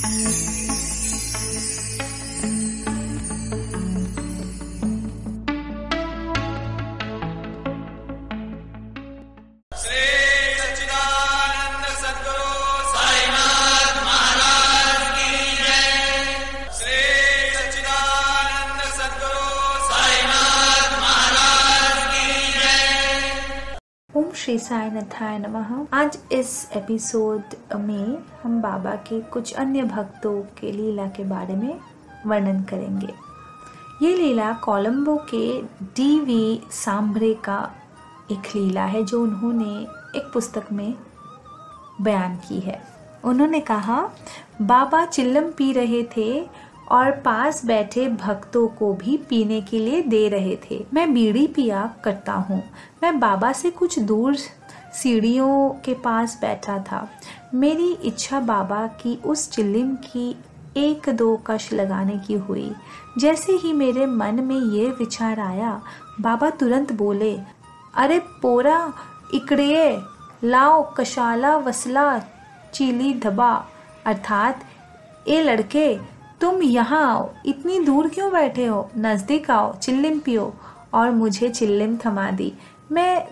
ओम श्री साई नाथाय नमः। आज इस एपिसोड में हम बाबा के कुछ अन्य भक्तों के लीला के बारे में वर्णन करेंगे। ये लीला कोलंबो के डीवी सांभरे का एक लीला है जो उन्होंने एक पुस्तक में बयान की है। उन्होंने कहा, बाबा चिल्लम पी रहे थे और पास बैठे भक्तों को भी पीने के लिए दे रहे थे। मैं बीड़ी पिया करता हूँ। मैं बाबा से कुछ दूर सीढ़ियों के पास बैठा था। मेरी इच्छा बाबा की उस चिल्लिम की एक दो कश लगाने की हुई। जैसे ही मेरे मन में ये विचार आया, बाबा तुरंत बोले, अरे पोरा इकड़े लाओ कशाला वसला चीली धबा, अर्थात ए लड़के तुम यहाँ आओ, इतनी दूर क्यों बैठे हो, नजदीक आओ, चिल्लिम पियो। और मुझे चिल्लिम थमा दी। मैं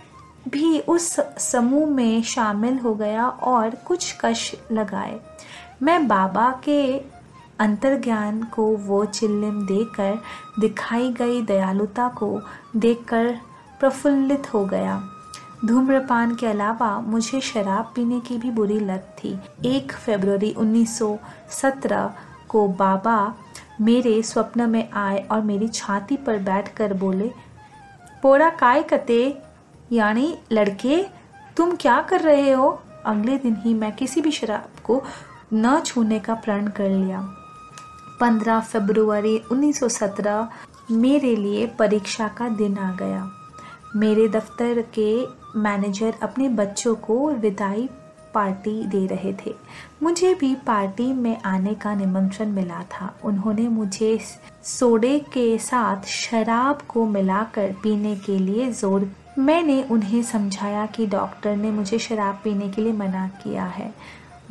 भी उस समूह में शामिल हो गया और कुछ कश लगाए। मैं बाबा के अंतर्ज्ञान को वो चिल्लिम देकर, दिखाई गई दयालुता को देखकर प्रफुल्लित हो गया। धूम्रपान के अलावा मुझे शराब पीने की भी बुरी लत थी। 1 फरवरी 1917 को बाबा मेरे स्वप्न में आए और मेरी छाती पर बैठकर बोले, पोरा काय कते, यानी लड़के तुम क्या कर रहे हो। अगले दिन ही मैं किसी भी शराब को न छूने का प्रण कर लिया। 15 फरवरी 1917 मेरे लिए परीक्षा का दिन आ गया। मेरे दफ्तर के मैनेजर अपने बच्चों को विदाई पार्टी दे रहे थे। मुझे भी पार्टी में आने का निमंत्रण मिला था। उन्होंने मुझे सोडे के साथ शराब को मिलाकर पीने के लिए जोर। मैंने उन्हें समझाया कि डॉक्टर ने मुझे शराब पीने के लिए मना किया है।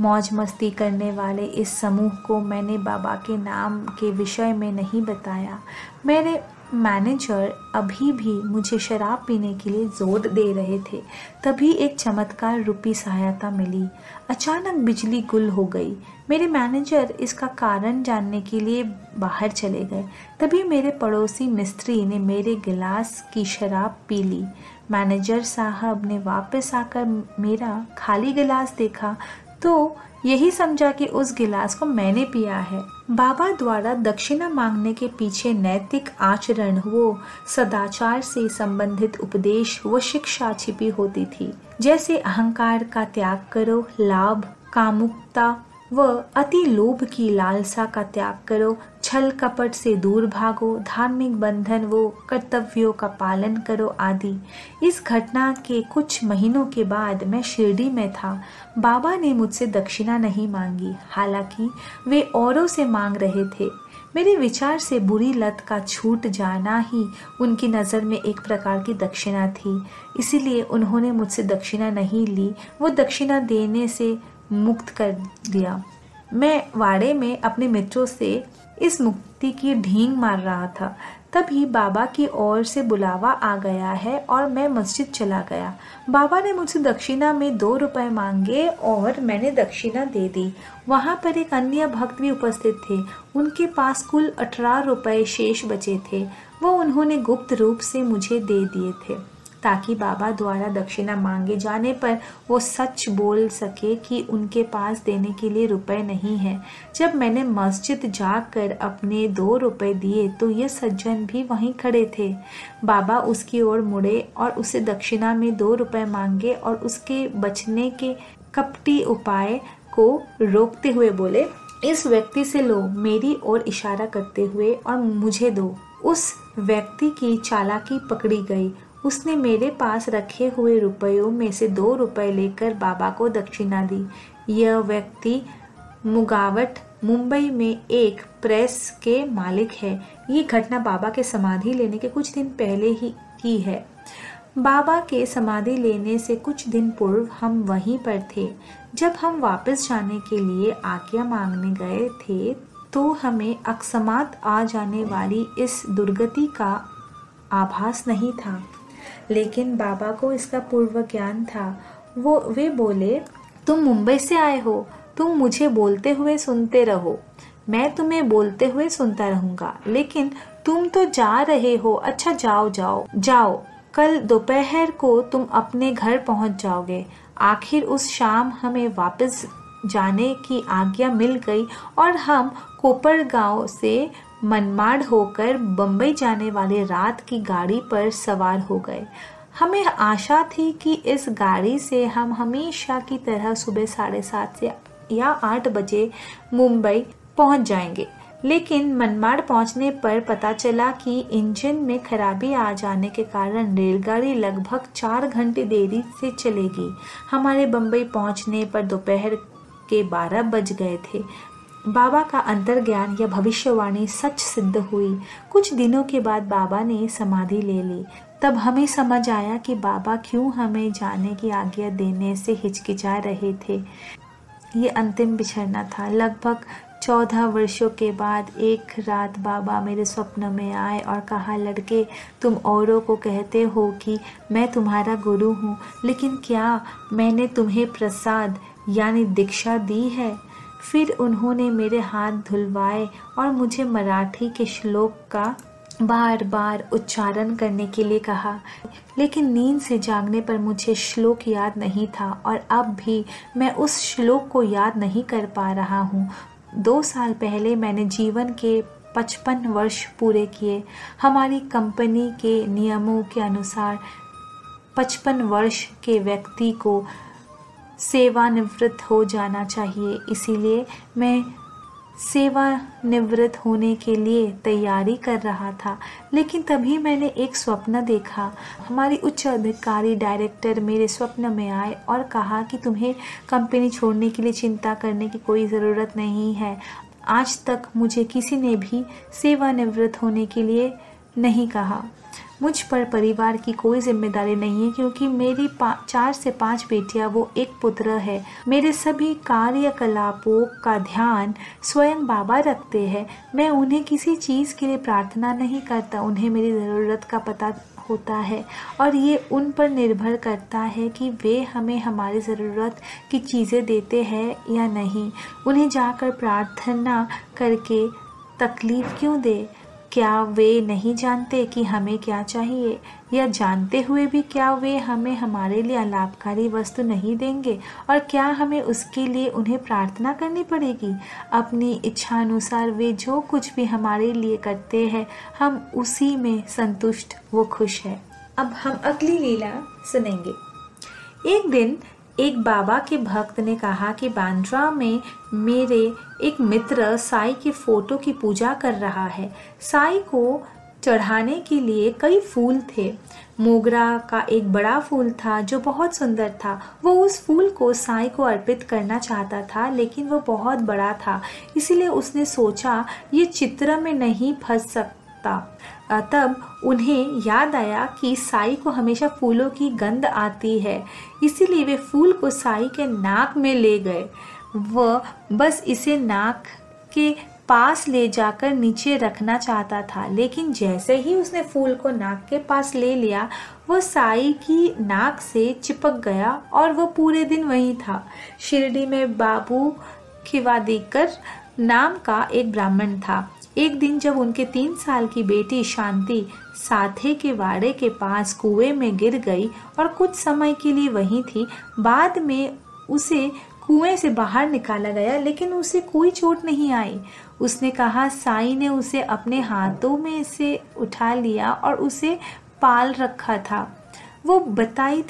मौज मस्ती करने वाले इस समूह को मैंने बाबा के नाम के विषय में नहीं बताया। मेरे मैनेजर अभी भी मुझे शराब पीने के लिए जोर दे रहे थे। तभी एक चमत्कार रूपी सहायता मिली। अचानक बिजली गुल हो गई। मेरे मैनेजर इसका कारण जानने के लिए बाहर चले गए। तभी मेरे पड़ोसी मिस्त्री ने मेरे गिलास की शराब पी ली। मैनेजर साहब ने वापस आकर मेरा खाली गिलास देखा तो यही समझा कि उस गिलास को मैंने पिया है। बाबा द्वारा दक्षिणा मांगने के पीछे नैतिक आचरण, वो सदाचार से संबंधित उपदेश व शिक्षा छिपी होती थी। जैसे अहंकार का त्याग करो, लाभ, कामुकता व अति लोभ की लालसा का त्याग करो, छल कपट से दूर भागो, धार्मिक बंधन व कर्तव्यों का पालन करो आदि। इस घटना के कुछ महीनों के बाद मैं शिरडी में था। बाबा ने मुझसे दक्षिणा नहीं मांगी, हालांकि वे औरों से मांग रहे थे। मेरे विचार से बुरी लत का छूट जाना ही उनकी नज़र में एक प्रकार की दक्षिणा थी। इसीलिए उन्होंने मुझसे दक्षिणा नहीं ली, वो दक्षिणा देने से मुक्त कर दिया। मैं वाड़े में अपने मित्रों से इस मुक्ति की ढींग मार रहा था। तभी बाबा की ओर से बुलावा आ गया है और मैं मस्जिद चला गया। बाबा ने मुझसे दक्षिणा में 2 रुपए मांगे और मैंने दक्षिणा दे दी। वहाँ पर एक अन्य भक्त भी उपस्थित थे। उनके पास कुल 18 रुपए शेष बचे थे। वो उन्होंने गुप्त रूप से मुझे दे दिए थे ताकि बाबा द्वारा दक्षिणा मांगे जाने पर वो सच बोल सके कि उनके पास देने के लिए रुपए नहीं है। जब मैंने मस्जिद जाकर अपने 2 रुपए दिए तो ये सज्जन भी वहीं खड़े थे। बाबा उसकी ओर मुड़े और उसे दक्षिणा में 2 रुपए मांगे और उसके बचने के कपटी उपाय को रोकते हुए बोले, इस व्यक्ति से लो, मेरी ओर इशारा करते हुए, और मुझे दो। उस व्यक्ति की चालाकी पकड़ी गई। उसने मेरे पास रखे हुए रुपयों में से 2 रुपए लेकर बाबा को दक्षिणा दी। यह व्यक्ति मुगावट मुंबई में एक प्रेस के मालिक है। ये घटना बाबा के समाधि लेने के कुछ दिन पहले ही की है। बाबा के समाधि लेने से कुछ दिन पूर्व हम वहीं पर थे। जब हम वापस जाने के लिए आज्ञा मांगने गए थे तो हमें अकस्मात आ जाने वाली इस दुर्गति का आभास नहीं था, लेकिन बाबा को इसका पूर्व ज्ञान था। वे बोले, तुम मुंबई से आए हो, तुम मुझे बोलते हुए सुनते रहो, मैं तुम्हें बोलते हुए सुनता रहूंगा, लेकिन तुम तो जा रहे हो। अच्छा जाओ जाओ जाओ, कल दोपहर को तुम अपने घर पहुंच जाओगे। आखिर उस शाम हमें वापस जाने की आज्ञा मिल गई और हम कोपरगांव से मनमाड़ होकर बम्बई जाने वाली रात की गाड़ी पर सवार हो गए। हमें आशा थी कि इस गाड़ी से हम हमेशा की तरह सुबह 7:30 से या 8 बजे मुंबई पहुंच जाएंगे, लेकिन मनमाड़ पहुंचने पर पता चला कि इंजन में खराबी आ जाने के कारण रेलगाड़ी लगभग 4 घंटे देरी से चलेगी। हमारे बम्बई पहुंचने पर दोपहर के 12 बज गए थे। बाबा का अंतर्ज्ञान या भविष्यवाणी सच सिद्ध हुई। कुछ दिनों के बाद बाबा ने समाधि ले ली। तब हमें समझ आया कि बाबा क्यों हमें जाने की आज्ञा देने से हिचकिचा रहे थे। ये अंतिम बिछड़ना था। लगभग 14 वर्षों के बाद एक रात बाबा मेरे स्वप्न में आए और कहा, लड़के, तुम औरों को कहते हो कि मैं तुम्हारा गुरु हूँ, लेकिन क्या मैंने तुम्हें प्रसाद यानी दीक्षा दी है? फिर उन्होंने मेरे हाथ धुलवाए और मुझे मराठी के श्लोक का बार बार उच्चारण करने के लिए कहा, लेकिन नींद से जागने पर मुझे श्लोक याद नहीं था और अब भी मैं उस श्लोक को याद नहीं कर पा रहा हूँ। 2 साल पहले मैंने जीवन के 55 वर्ष पूरे किए। हमारी कंपनी के नियमों के अनुसार 55 वर्ष के व्यक्ति को सेवानिवृत्त हो जाना चाहिए। इसीलिए मैं सेवानिवृत्त होने के लिए तैयारी कर रहा था, लेकिन तभी मैंने एक स्वप्न देखा। हमारी उच्च अधिकारी डायरेक्टर मेरे स्वप्न में आए और कहा कि तुम्हें कंपनी छोड़ने के लिए चिंता करने की कोई ज़रूरत नहीं है। आज तक मुझे किसी ने भी सेवानिवृत्त होने के लिए नहीं कहा। मुझ पर परिवार की कोई जिम्मेदारी नहीं है, क्योंकि मेरी 4 से 5 बेटियां, वो एक पुत्र है। मेरे सभी कार्यकलापों का ध्यान स्वयं बाबा रखते हैं। मैं उन्हें किसी चीज़ के लिए प्रार्थना नहीं करता। उन्हें मेरी ज़रूरत का पता होता है और ये उन पर निर्भर करता है कि वे हमें हमारी ज़रूरत की चीज़ें देते हैं या नहीं। उन्हें जाकर प्रार्थना करके तकलीफ़ क्यों दे? क्या वे नहीं जानते कि हमें क्या चाहिए? या जानते हुए भी क्या वे हमें हमारे लिए लाभकारी वस्तु नहीं देंगे? और क्या हमें उसके लिए उन्हें प्रार्थना करनी पड़ेगी? अपनी इच्छा अनुसार वे जो कुछ भी हमारे लिए करते हैं, हम उसी में संतुष्ट व खुश है। अब हम अगली लीला सुनेंगे। एक दिन एक बाबा के भक्त ने कहा कि बांद्रा में मेरे एक मित्र साईं के फोटो की पूजा कर रहा है। साईं को चढ़ाने के लिए कई फूल थे। मोगरा का एक बड़ा फूल था जो बहुत सुंदर था। वो उस फूल को साईं को अर्पित करना चाहता था, लेकिन वो बहुत बड़ा था, इसीलिए उसने सोचा ये चित्र में नहीं फंस सकता। तब उन्हें याद आया कि साईं को हमेशा फूलों की गंध आती है, इसीलिए वे फूल को साईं के नाक में ले गए। वह बस इसे नाक के पास ले जाकर नीचे रखना चाहता था, लेकिन जैसे ही उसने फूल को नाक के पास ले लिया, वह साईं की नाक से चिपक गया और वह पूरे दिन वहीं था। शिरडी में बाबू खिवादीकर नाम का एक ब्राह्मण था। एक दिन जब उनके 3 साल की बेटी शांति साथे के वाड़े के पास कुएं में गिर गई और कुछ समय के लिए वहीं थी, बाद में उसे कुएं से बाहर निकाला गया, लेकिन उसे कोई चोट नहीं आई। उसने कहा साईं ने उसे अपने हाथों में से उठा लिया और उसे पाल रखा था। वो बताती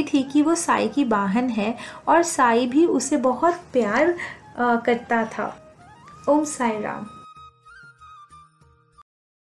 थी कि वो साईं की बहन है और साईं भी उसे बहुत प्यार करता था। ओम साई राम।